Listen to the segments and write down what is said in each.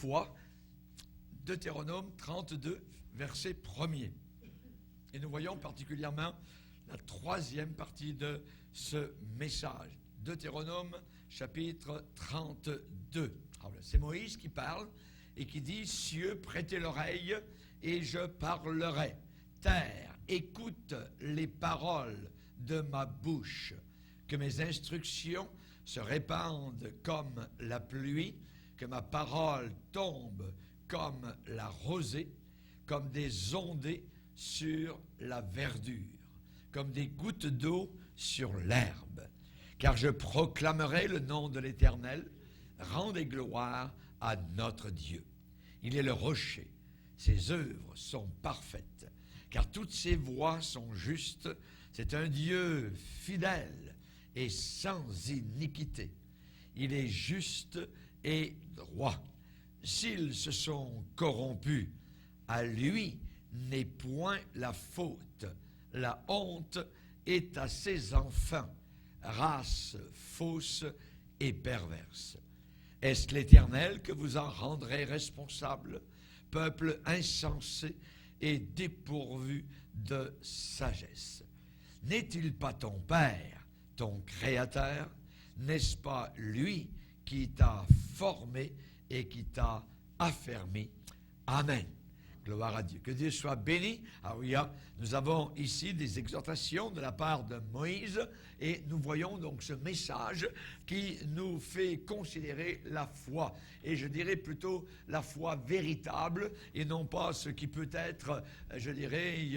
foi, Deutéronome 32, verset 1er. Et nous voyons particulièrement la troisième partie de ce message. Deutéronome, chapitre 32. Alors, c'est Moïse qui parle et qui dit « Cieux, prêtez l'oreille et je parlerai. Terre, écoute les paroles de ma bouche. Que mes instructions se répandent comme la pluie, que ma parole tombe comme la rosée, comme des ondées sur la verdure, comme des gouttes d'eau sur l'herbe. Car je proclamerai le nom de l'Éternel, rendez gloire à notre Dieu. Il est le rocher, ses œuvres sont parfaites, car toutes ses voies sont justes. C'est un Dieu fidèle et sans iniquité. Il est juste et droit. S'ils se sont corrompus, à lui n'est point la faute. La honte est à ses enfants, race fausse et perverse. Est-ce l'Éternel que vous en rendrez responsable, peuple insensé et dépourvu de sagesse? N'est-il pas ton Père, ton Créateur? N'est-ce pas lui qui t'a formé et qui t'a affermi? Amen. Gloire à Dieu. Que Dieu soit béni. Alors, nous avons ici des exhortations de la part de Moïse et nous voyons donc ce message qui nous fait considérer la foi. Et je dirais plutôt la foi véritable et non pas ce qui peut être, je dirais,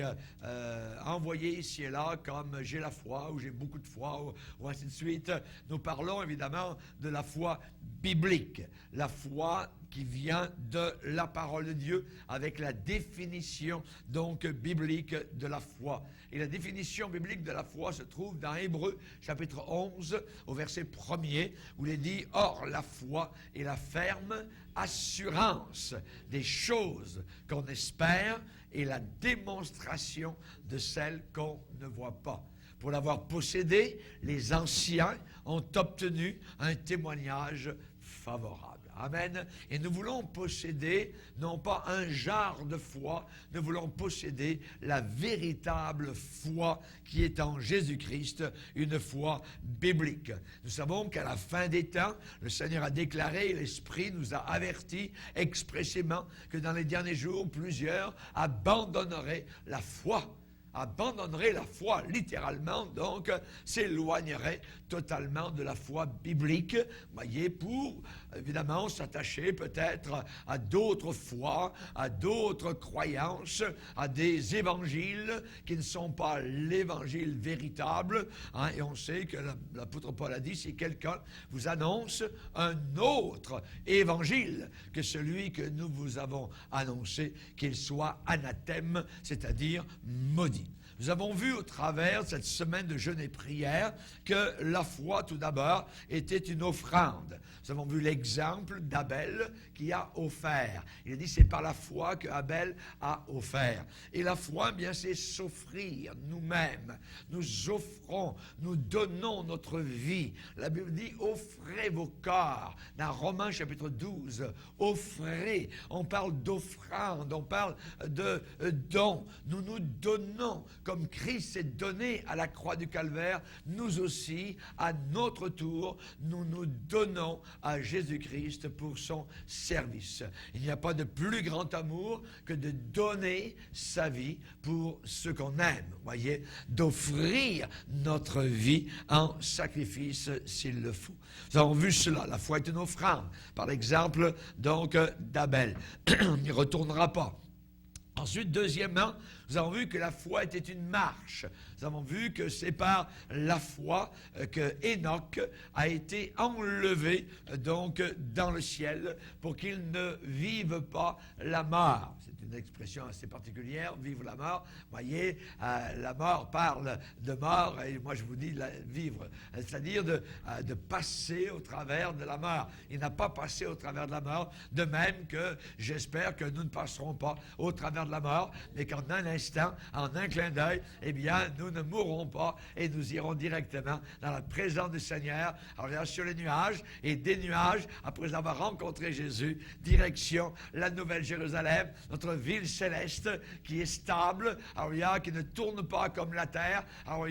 envoyé ici et là comme j'ai la foi ou j'ai beaucoup de foi ou ainsi de suite. Nous parlons évidemment de la foi biblique, la foi qui vient de la parole de Dieu avec la définition donc biblique de la foi. Et la définition biblique de la foi se trouve dans Hébreux chapitre 11 au verset 1er où il est dit « Or la foi est la ferme assurance des choses qu'on espère et la démonstration de celles qu'on ne voit pas. » Pour l'avoir possédé, les anciens ont obtenu un témoignage favorable. Amen. Et nous voulons posséder, non pas un genre de foi, nous voulons posséder la véritable foi qui est en Jésus-Christ, une foi biblique. Nous savons qu'à la fin des temps, le Seigneur a déclaré, l'Esprit nous a avertis expressément que dans les derniers jours, plusieurs abandonneraient la foi. Abandonnerait la foi, littéralement, donc s'éloignerait totalement de la foi biblique, voyez, pour évidemment s'attacher peut-être à d'autres foi, à d'autres croyances, à des évangiles qui ne sont pas l'évangile véritable. Hein, et on sait que l'apôtre Paul a dit, si quelqu'un vous annonce un autre évangile que celui que nous vous avons annoncé, qu'il soit anathème, c'est-à-dire maudit. Nous avons vu au travers de cette semaine de jeûne et prière que la foi, tout d'abord, était une offrande. Nous avons vu l'exemple d'Abel qui a offert. Il a dit, c'est par la foi que Abel a offert. Et la foi, bien, c'est s'offrir nous-mêmes. Nous offrons, nous donnons notre vie. La Bible dit, offrez vos corps. Dans Romains chapitre 12, offrez. On parle d'offrande, on parle de don. Nous nous donnons. Comme Christ s'est donné à la croix du Calvaire, nous aussi, à notre tour, nous nous donnons à Jésus-Christ pour son service. Il n'y a pas de plus grand amour que de donner sa vie pour ce qu'on aime, voyez, d'offrir notre vie en sacrifice s'il le faut. Nous avons vu cela, la foi est une offrande, par l'exemple donc d'Abel. On n'y retournera pas. Ensuite, deuxièmement, nous avons vu que la foi était une marche. Nous avons vu que c'est par la foi que Enoch a été enlevé donc dans le ciel pour qu'il ne vive pas la mort. C'est une expression assez particulière, vivre la mort. Vous voyez, la mort parle de mort et moi je vous dis vivre, c'est-à-dire de passer au travers de la mort. Il n'a pas passé au travers de la mort, de même que j'espère que nous ne passerons pas au travers de la mort, mais qu'en un instant, en un clin d'œil, eh bien, nous ne mourrons pas et nous irons directement dans la présence du Seigneur. Alors, sur les nuages, et des nuages, après avoir rencontré Jésus, direction la Nouvelle Jérusalem, notre ville céleste qui est stable, alors, qui ne tourne pas comme la terre. Alors,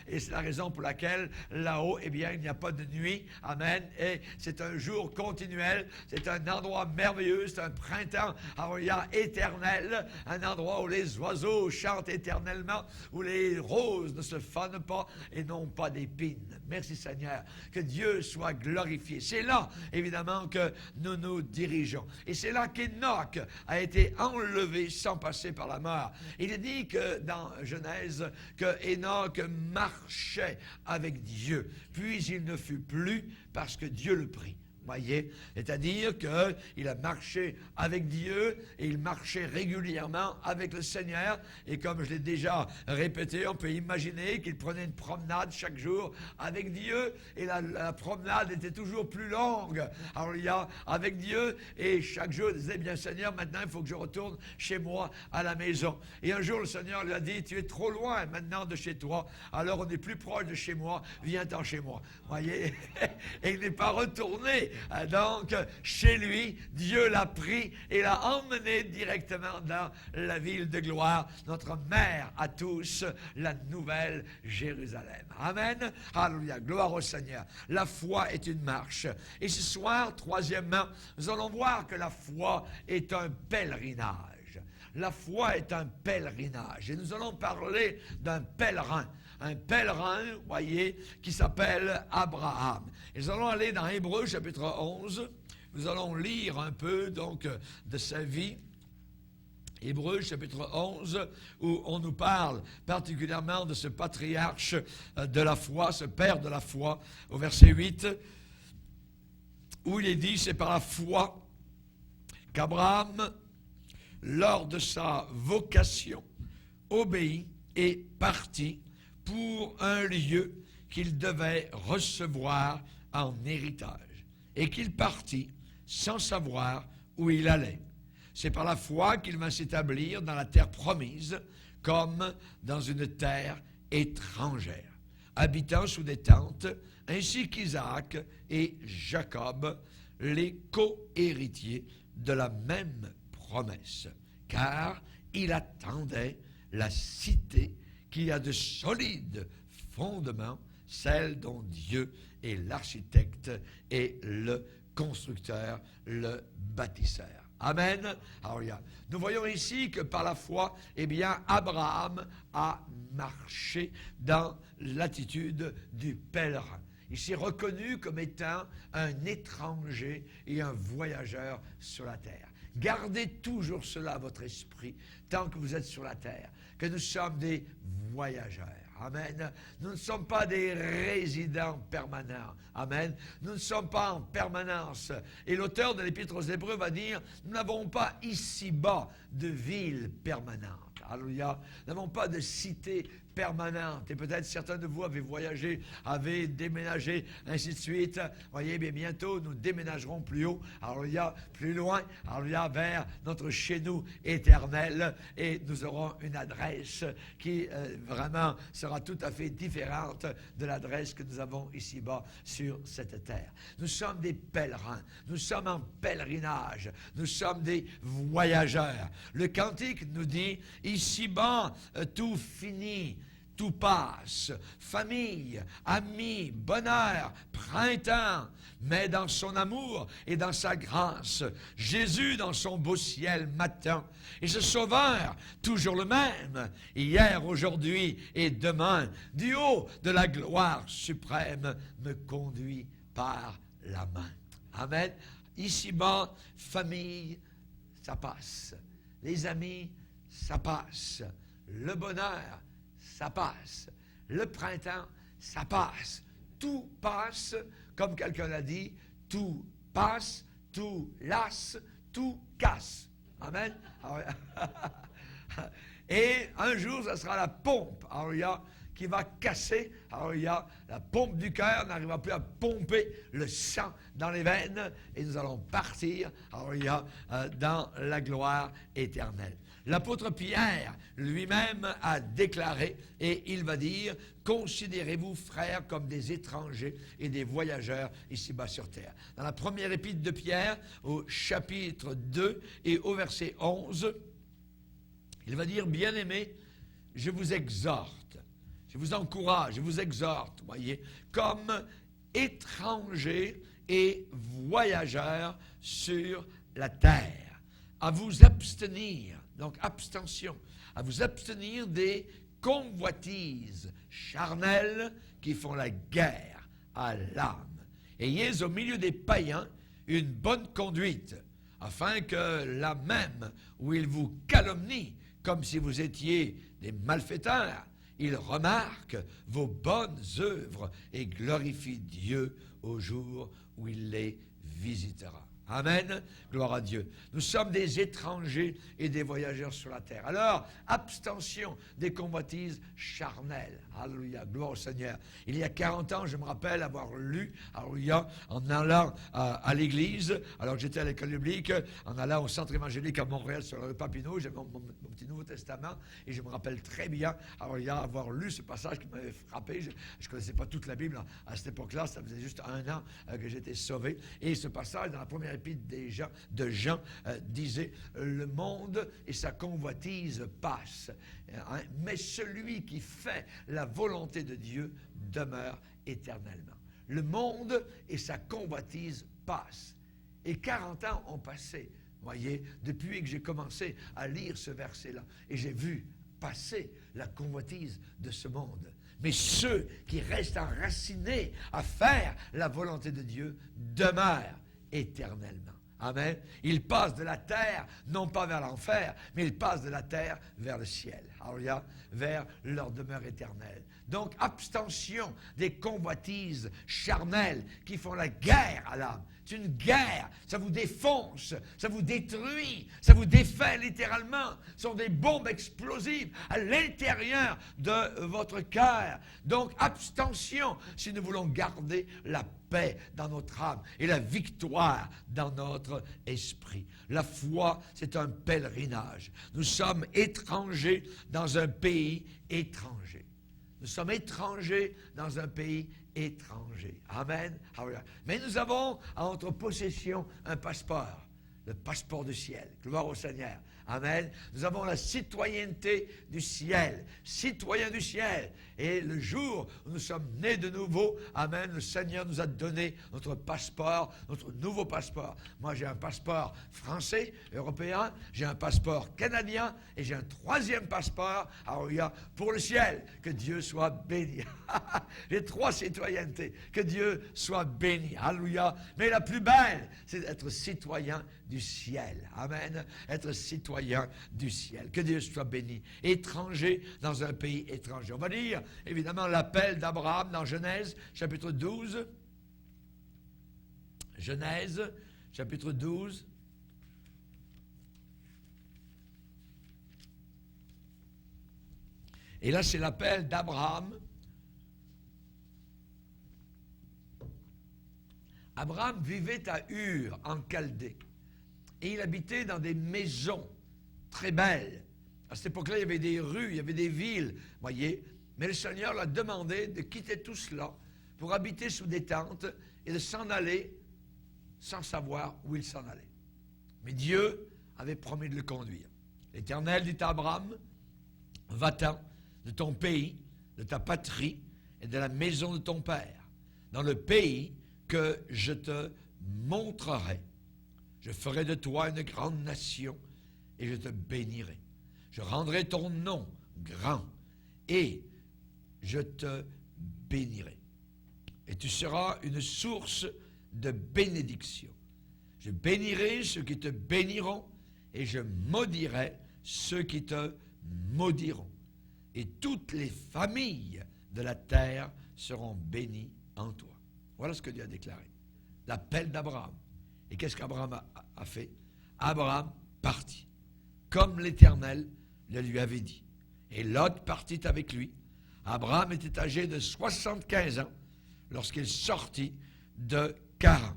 et c'est la raison pour laquelle là-haut, eh bien, il n'y a pas de nuit. Amen. Et c'est un jour continuel. C'est un endroit merveilleux. C'est un printemps, alors, éternel. Un endroit où les oiseaux chantent éternellement, où les roses ne se fanent pas et n'ont pas d'épines. Merci Seigneur. Que Dieu soit glorifié. C'est là, évidemment, que nous nous dirigeons. Et c'est là qu'Enoch a été enlevé sans passer par la mort. Il est dit que dans Genèse, que Enoch marchait avec Dieu. Puis il ne fut plus parce que Dieu le prit. Voyez, c'est-à-dire qu'il a marché avec Dieu et il marchait régulièrement avec le Seigneur. Et comme je l'ai déjà répété, on peut imaginer qu'il prenait une promenade chaque jour avec Dieu et la promenade était toujours plus longue. Alors il y a avec Dieu et chaque jour il disait, bien Seigneur, maintenant il faut que je retourne chez moi à la maison. Et un jour le Seigneur lui a dit, tu es trop loin maintenant de chez toi, alors on est plus proche de chez moi, viens-t'en chez moi. Voyez, et il n'est pas retourné. Donc, chez lui, Dieu l'a pris et l'a emmené directement dans la ville de gloire, notre mère à tous, la Nouvelle Jérusalem. Amen. Alléluia. Gloire au Seigneur. La foi est une marche. Et ce soir, troisièmement, nous allons voir que la foi est un pèlerinage. La foi est un pèlerinage. Et nous allons parler d'un pèlerin. Un pèlerin, voyez, qui s'appelle Abraham. Et nous allons aller dans Hébreux, chapitre 11. Nous allons lire un peu, donc, de sa vie. Hébreux, chapitre 11, où on nous parle particulièrement de ce patriarche de la foi, ce père de la foi, au verset 8, où il est dit, c'est par la foi qu'Abraham, lors de sa vocation, obéit et partit pour un lieu qu'il devait recevoir en héritage, et qu'il partit sans savoir où il allait. C'est par la foi qu'il va s'établir dans la terre promise, comme dans une terre étrangère, habitant sous des tentes, ainsi qu'Isaac et Jacob, les co-héritiers de la même promesse, car il attendait la cité qui a de solides fondements, celle dont Dieu est l'architecte et le constructeur, le bâtisseur. Amen. Alors, nous voyons ici que par la foi, eh bien, Abraham a marché dans l'attitude du pèlerin. Il s'est reconnu comme étant un étranger et un voyageur sur la terre. Gardez toujours cela à votre esprit tant que vous êtes sur la terre, que nous sommes des voyageurs. Amen. Nous ne sommes pas des résidents permanents. Amen. Nous ne sommes pas en permanence. Et l'auteur de l'Épître aux Hébreux va dire, nous n'avons pas ici-bas de ville permanente. Alléluia. Nous n'avons pas de cité permanente. Et peut-être certains de vous avez voyagé, avez déménagé, ainsi de suite. Voyez, bien bientôt, nous déménagerons plus haut. Alléluia, plus loin. Alléluia, vers notre chez-nous éternel. Et nous aurons une adresse qui vraiment sera tout à fait différente de l'adresse que nous avons ici-bas sur cette terre. Nous sommes des pèlerins. Nous sommes en pèlerinage. Nous sommes des voyageurs. Le cantique nous dit, ici-bas, tout finit. Tout passe, famille, amis, bonheur, printemps, mais dans son amour et dans sa grâce, Jésus dans son beau ciel matin, et ce Sauveur, toujours le même, hier, aujourd'hui et demain, du haut de la gloire suprême, me conduit par la main. Amen. Ici-bas, famille, ça passe. Les amis, ça passe. Le bonheur, ça passe. Le printemps, ça passe. Tout passe, comme quelqu'un l'a dit, tout passe, tout lasse, tout casse. Amen. Et un jour, ça sera la pompe, qui va casser. Alors il y a la pompe du cœur, n'arrivera plus à pomper le sang dans les veines et nous allons partir, alors il y a dans la gloire éternelle. L'apôtre Pierre lui-même a déclaré, et il va dire, considérez-vous, frères, comme des étrangers et des voyageurs ici-bas sur terre. Dans la première épître de Pierre, au chapitre 2 et au verset 11, il va dire, bien-aimés, je vous exhorte, je vous encourage, je vous exhorte, voyez, comme étrangers et voyageurs sur la terre, à vous abstenir, donc abstention, à vous abstenir des convoitises charnelles qui font la guerre à l'âme. Ayez au milieu des païens une bonne conduite, afin que là même où ils vous calomnient, comme si vous étiez des malfaiteurs, ils remarquent vos bonnes œuvres et glorifient Dieu au jour où il les visitera. Amen. Gloire à Dieu. Nous sommes des étrangers et des voyageurs sur la terre. Alors, abstention des convoitises charnelles. Alléluia. Gloire au Seigneur. Il y a 40 ans, je me rappelle avoir lu, alléluia, en allant à l'église, alors que j'étais à l'école biblique, en allant au centre évangélique à Montréal sur le Papineau, j'avais mon petit Nouveau Testament, et je me rappelle très bien, alléluia, avoir lu ce passage qui m'avait frappé. Je ne connaissais pas toute la Bible à cette époque-là, ça faisait juste 1 an que j'étais sauvé. Et ce passage, dans la première épître de Jean, disait « Le monde et sa convoitise passent, hein, mais celui qui fait la volonté de Dieu demeure éternellement. » Le monde et sa convoitise passent. Et 40 ans ont passé, voyez, depuis que j'ai commencé à lire ce verset-là. Et j'ai vu passer la convoitise de ce monde. Mais ceux qui restent enracinés à faire la volonté de Dieu demeurent éternellement. Amen. Ils passent de la terre, non pas vers l'enfer, mais ils passent de la terre vers le ciel. Alléluia, vers leur demeure éternelle. Donc, abstention des convoitises charnelles qui font la guerre à l'âme. C'est une guerre, ça vous défonce, ça vous détruit, ça vous défait littéralement. Ce sont des bombes explosives à l'intérieur de votre cœur. Donc, abstention si nous voulons garder la paix dans notre âme et la victoire dans notre esprit. La foi, c'est un pèlerinage. Nous sommes étrangers dans un pays étranger. Nous sommes étrangers dans un pays étranger. Amen. Mais nous avons à notre possession un passeport, le passeport du ciel. Gloire au Seigneur. Amen. Nous avons la citoyenneté du ciel, citoyens du ciel. Et le jour où nous sommes nés de nouveau, amen, le Seigneur nous a donné notre passeport, notre nouveau passeport. Moi, j'ai un passeport français, européen, j'ai un passeport canadien et j'ai un 3e passeport, alléluia, pour le ciel. Que Dieu soit béni. J'ai 3 citoyennetés. Que Dieu soit béni. Alléluia. Mais la plus belle, c'est d'être citoyen du ciel. Amen. Être citoyen du ciel. Que Dieu soit béni. Étranger dans un pays étranger. On va lire, évidemment, l'appel d'Abraham dans Genèse, chapitre 12. Genèse, chapitre 12. Et là, c'est l'appel d'Abraham. Abraham vivait à Ur, en Chaldée. Et il habitait dans des maisons très belles. À cette époque-là, il y avait des rues, il y avait des villes, voyez. Mais le Seigneur l'a demandé de quitter tout cela pour habiter sous des tentes et de s'en aller sans savoir où il s'en allait. Mais Dieu avait promis de le conduire. L'Éternel dit à Abraham, va-t'en de ton pays, de ta patrie et de la maison de ton père, dans le pays que je te montrerai. Je ferai de toi une grande nation et je te bénirai. Je rendrai ton nom grand et je te bénirai. Et tu seras une source de bénédiction. Je bénirai ceux qui te béniront et je maudirai ceux qui te maudiront. Et toutes les familles de la terre seront bénies en toi. Voilà ce que Dieu a déclaré. L'appel d'Abraham. Et qu'est-ce qu'Abraham a fait? Abraham partit, comme l'Éternel le lui avait dit. Et Lot partit avec lui, Abraham était âgé de 75 ans lorsqu'il sortit de Charan.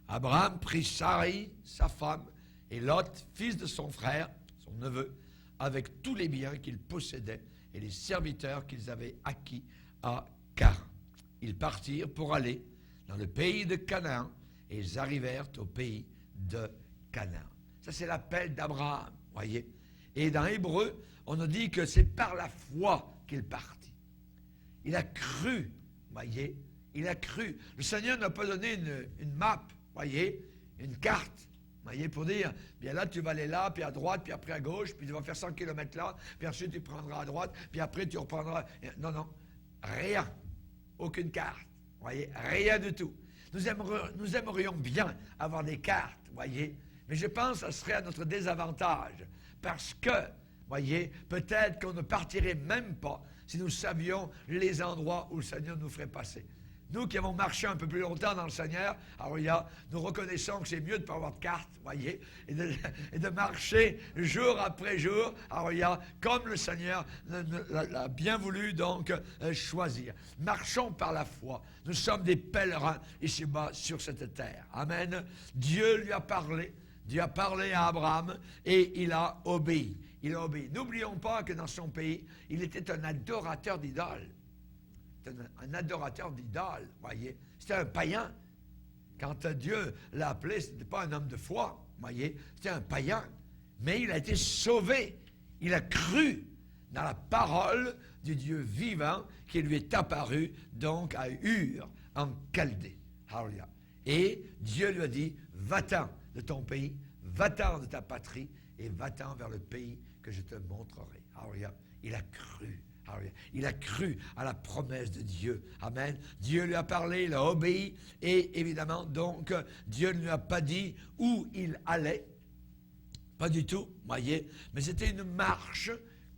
Abraham prit Sarai, sa femme, et Lot, fils de son frère, son neveu, avec tous les biens qu'ils possédaient et les serviteurs qu'ils avaient acquis à Charan. Ils partirent pour aller dans le pays de Canaan et ils arrivèrent au pays de Canaan. Ça, c'est l'appel d'Abraham, voyez. Et dans Hébreu, on nous dit que c'est par la foi qu'il partit. Il a cru, voyez. Il a cru. Le Seigneur n'a pas donné une map, voyez, une carte, voyez, pour dire, bien là, tu vas aller là, puis à droite, puis après à gauche, puis tu vas faire 100 km là, puis ensuite tu prendras à droite, puis après tu reprendras. Non, non, rien. Aucune carte, voyez, rien du tout. Nous aimerions bien avoir des cartes, voyez, mais je pense que ce serait à notre désavantage, parce que, voyez, peut-être qu'on ne partirait même pas si nous savions les endroits où le Seigneur nous ferait passer. Nous qui avons marché un peu plus longtemps dans le Seigneur, alors nous reconnaissons que c'est mieux de ne pas avoir de carte, voyez, et de marcher jour après jour, alors comme le Seigneur l'a bien voulu donc choisir. Marchons par la foi. Nous sommes des pèlerins ici-bas sur cette terre. Amen. Dieu lui a parlé. Dieu a parlé à Abraham et il a obéi. Il a obéi. N'oublions pas que dans son pays, il était un adorateur d'idoles. Un adorateur d'idoles, voyez. C'était un païen. Quand Dieu l'a appelé, ce n'était pas un homme de foi, voyez. C'était un païen. Mais il a été sauvé. Il a cru dans la parole du Dieu vivant qui lui est apparu donc à Ur, en Chaldée. Alléluia. Et Dieu lui a dit, va-t'en de ton pays, va-t'en de ta patrie et va-t'en vers le pays que je te montrerai. Alléluia. Il a cru. Il a cru à la promesse de Dieu. Amen. Dieu lui a parlé, il a obéi. Et évidemment, donc, Dieu ne lui a pas dit où il allait. Pas du tout, voyez. Mais c'était une marche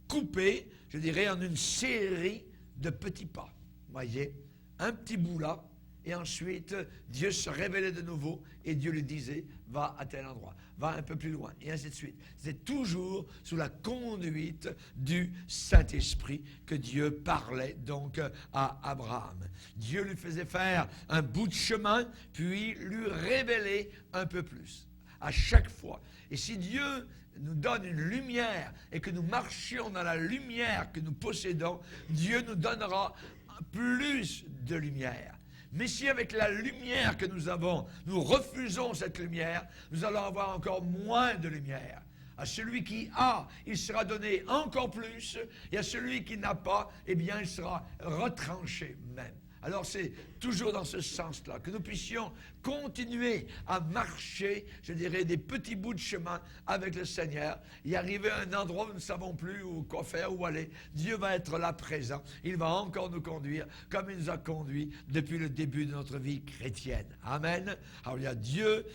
coupée, je dirais, en une série de petits pas. Voyez. Un petit bout là. Et ensuite, Dieu se révélait de nouveau et Dieu lui disait, va à tel endroit, va un peu plus loin, et ainsi de suite. C'est toujours sous la conduite du Saint-Esprit que Dieu parlait donc à Abraham. Dieu lui faisait faire un bout de chemin, puis lui révélait un peu plus, à chaque fois. Et si Dieu nous donne une lumière et que nous marchions dans la lumière que nous possédons, Dieu nous donnera plus de lumière. Mais si avec la lumière que nous avons, nous refusons cette lumière, nous allons avoir encore moins de lumière. À celui qui a, il sera donné encore plus, et à celui qui n'a pas, eh bien, il sera retranché même. Alors c'est toujours dans ce sens-là que nous puissions continuer à marcher, je dirais, des petits bouts de chemin avec le Seigneur, y arriver à un endroit où nous ne savons plus où quoi faire, où aller. Dieu va être là présent. Il va encore nous conduire comme il nous a conduits depuis le début de notre vie chrétienne. Amen. Alors Dieu,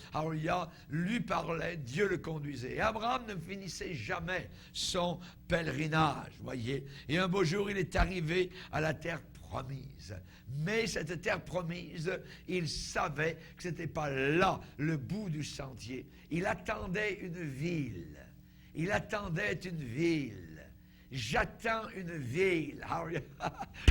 lui parlait, Dieu le conduisait. Et Abraham ne finissait jamais son pèlerinage, voyez. Et un beau jour, il est arrivé à la terre promise. Mais cette terre promise, il savait que ce n'était pas là le bout du sentier. Il attendait une ville. Il attendait une ville. J'attends une ville.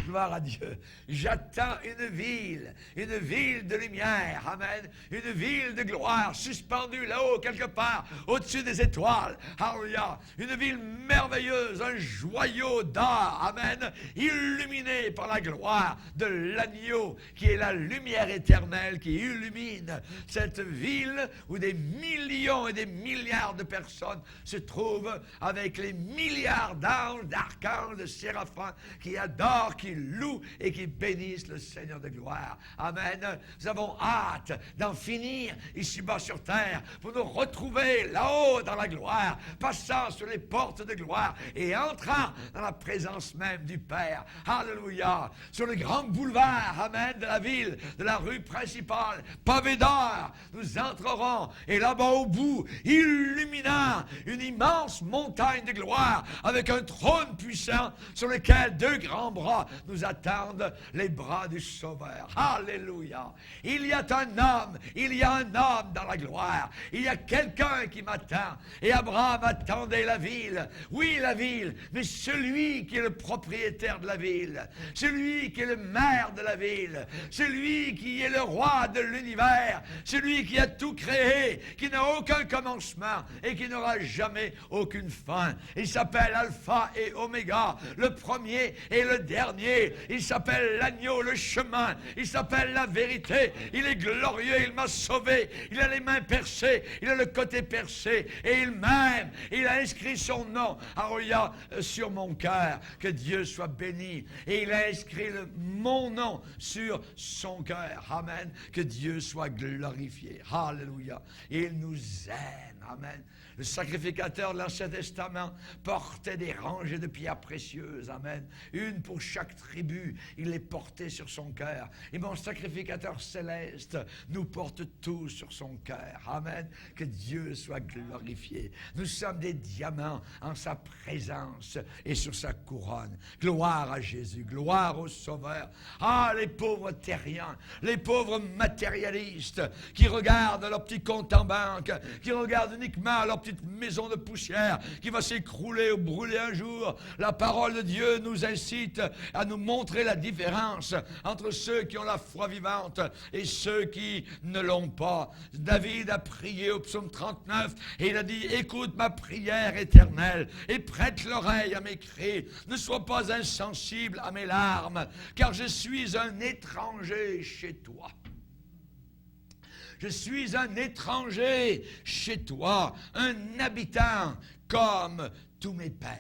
Gloire à Dieu. J'attends une ville de lumière. Amen. Une ville de gloire suspendue là-haut, quelque part, au-dessus des étoiles. Alléluia. Une ville merveilleuse, un joyau d'or. Amen. Illuminé par la gloire de l'agneau, qui est la lumière éternelle qui illumine cette ville où des millions et des milliards de personnes se trouvent avec les milliards d'anges, d'archanges, de séraphins qui adorent, qui louent et qui bénissent le Seigneur de gloire. Amen. Nous avons hâte d'en finir ici-bas sur terre pour nous retrouver là-haut dans la gloire, passant sur les portes de gloire et entrant dans la présence même du Père. Alléluia. Sur le grand boulevard, amen, de la ville, de la rue principale, pavé d'or, nous entrerons et là-bas au bout, illuminant une immense montagne de gloire avec un trône trône puissant sur lequel deux grands bras nous attendent, les bras du Sauveur. Alléluia. Il y a un homme dans la gloire. Il y a quelqu'un qui m'attend. Et Abraham attendait la ville. Oui, la ville, mais celui qui est le propriétaire de la ville, celui qui est le maire de la ville, celui qui est le roi de l'univers, celui qui a tout créé, qui n'a aucun commencement et qui n'aura jamais aucune fin. Il s'appelle Alpha et Oméga, le premier et le dernier. Il s'appelle l'agneau, le chemin. Il s'appelle la vérité. Il est glorieux, il m'a sauvé. Il a les mains percées, il a le côté percé et il m'aime. Il a inscrit son nom, Aroya, sur mon cœur. Que Dieu soit béni. Et il a inscrit mon nom sur son cœur. Amen. Que Dieu soit glorifié. Alléluia. Et il nous aime. Amen. Le sacrificateur de l'Ancien Testament portait des rangées de pierres précieuses. Amen. Une pour chaque tribu. Il les portait sur son cœur. Et mon sacrificateur céleste nous porte tous sur son cœur. Amen. Que Dieu soit glorifié. Nous sommes des diamants en sa présence et sur sa couronne. Gloire à Jésus. Gloire au Sauveur. Ah, les pauvres terriens, les pauvres matérialistes qui regardent leur petit compte en banque, qui regardent uniquement leur petite maison de poussière qui va s'écrouler ou brûler un jour. La parole de Dieu nous incite à nous montrer la différence entre ceux qui ont la foi vivante et ceux qui ne l'ont pas. David a prié au psaume 39 et il a dit: écoute ma prière éternelle et prête l'oreille à mes cris. Ne sois pas insensible à mes larmes, car je suis un étranger chez toi. Je suis un étranger chez toi, un habitant comme tous mes pères.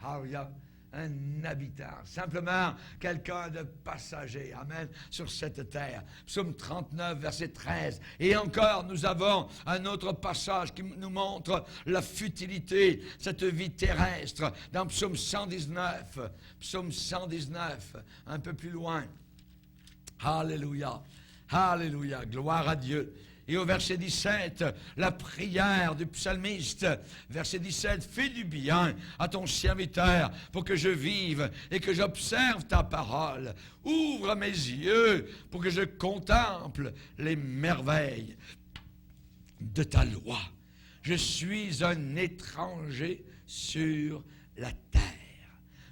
Alléluia. Un habitant, simplement quelqu'un de passager, amen, sur cette terre. Psaume 39, verset 13. Et encore, nous avons un autre passage qui nous montre la futilité, cette vie terrestre, dans Psaume 119. Psaume 119, un peu plus loin. Alléluia. Alléluia, gloire à Dieu. Et au verset 17, la prière du psalmiste, verset 17, fais du bien à ton serviteur pour que je vive et que j'observe ta parole. Ouvre mes yeux pour que je contemple les merveilles de ta loi. Je suis un étranger sur la terre.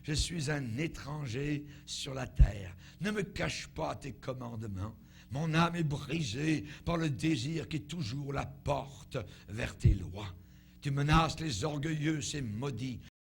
Je suis un étranger sur la terre. Ne me cache pas tes commandements. Mon âme est brisée par le désir qui toujours la porte vers tes lois. Tu menaces les orgueilleux, c'est maudit.